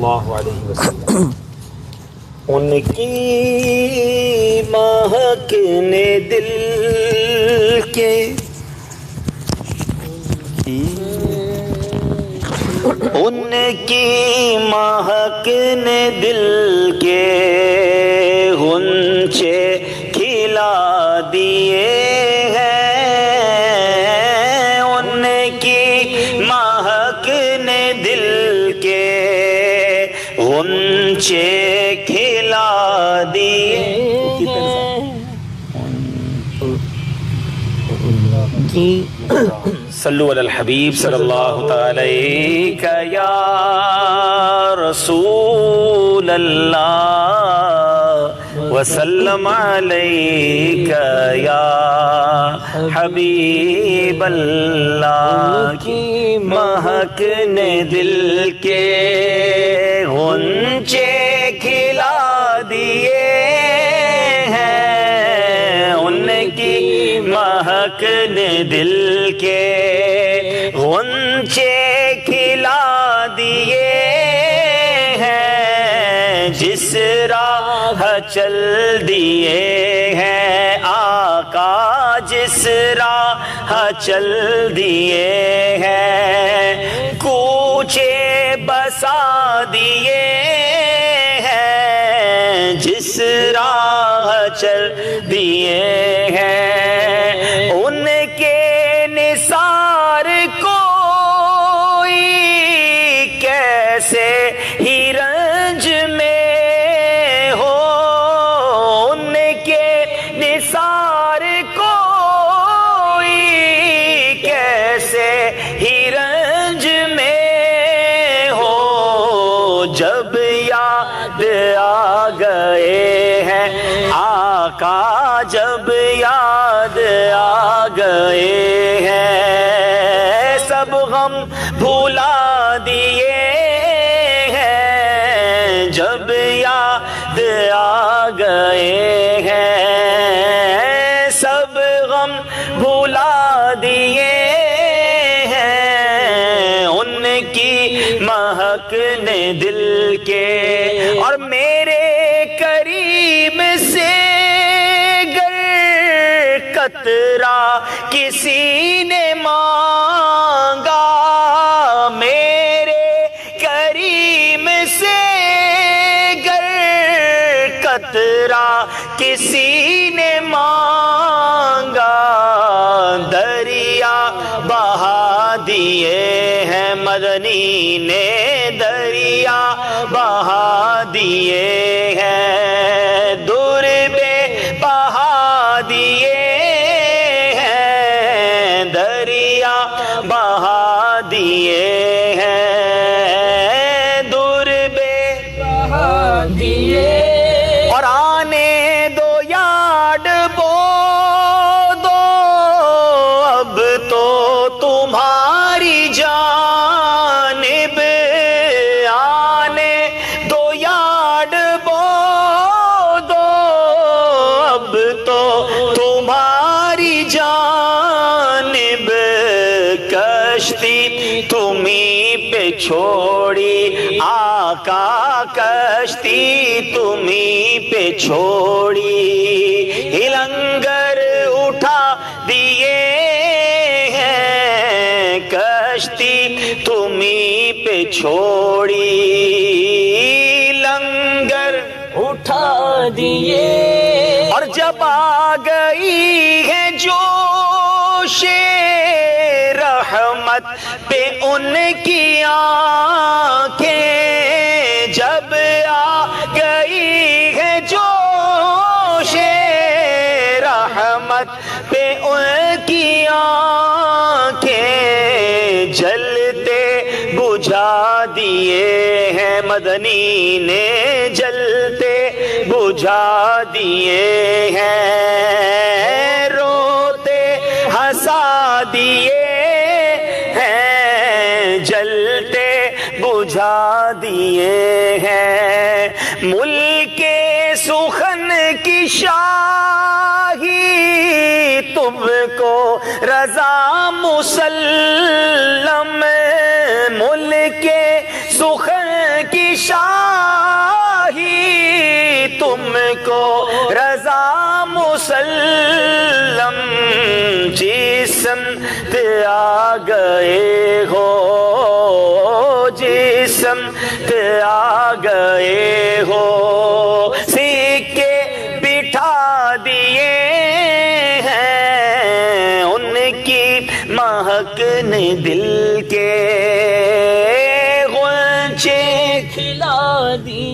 اللہ علیہ وسلم. ان کی مہک نے دل کے ان کی مہک نے دل کے غنچے کھلا دیے ہیں. ان کی مہک نے دل کے غنچے کھلا دیے صلو علی الحبیب صلی اللہ تعالی یا رسول اللہ وسلم علیک یا حبیب اللہ. کی مہک نے دل کے غنچے کھلا دیے ہیں. ان کی مہک نے دل کے غنچے کھلا دیے ہیں. جس راہ چل دیے ہیں آقا, جس راہ چل دیے ہیں کوچے بسا دیے ہیں. جس راہ چل دیے ہیں ان کے نثار کوئی کیسے ہی رنج میں ہو. ان کے نثار کوئی کیسے ہی رنج میں ہو. جب یاد آ گئے ہیں آقا, جب یاد آ گئے ہیں سب غم بھلا دیے ہیں. جب یاد آ گئے ہیں سب غم بھلا دیے ہیں. ان کی مہک نے دل کے اور میرے کریم سے گر قطرہ کسی نے مانگا. میرے کریم سے گر قطرہ کسی نے مانگا دریا بہا دیے ہیں مدنی نے, دریا بہا دیے ہیں. دور بے بہا دیے ہیں, دریا بہا دیے ہیں, دور بے بہا دیے. اور آنے دو یاد بو دو اب تو تمہاری جانب, آنے دو یاد بو دو اب تو تمہاری جانب. کشتی تمہیں پہ چھوڑی آقا, کشتی تمہیں پہ چھوڑی. لنگر اٹھا دیے ہیں کشتی تمہیں پہ چھوڑی. لنگر اٹھا دیے اور جب آ گئی ہے جوش رحمت پہ ان کی آنکھیں. جب آ گئی ہے جوش رحمت پہ ان کی آنکھیں. جلتے بجھا دیے ہیں مدنی نے, جلتے بجھا دیے ہیں. روتے ہنسا دیے ہیں, جلتے بجھا دیے ہیں. ملک سخن کی شاہی تم کو رضا مسلم. ملک سخن کی شاہی رضا مسلم جس سمت آ گئے ہو، جس سمت آ گئے ہو، سکے بٹھا دیے ہیں ان کی مہک نے دل کے، غنچے کھلا دی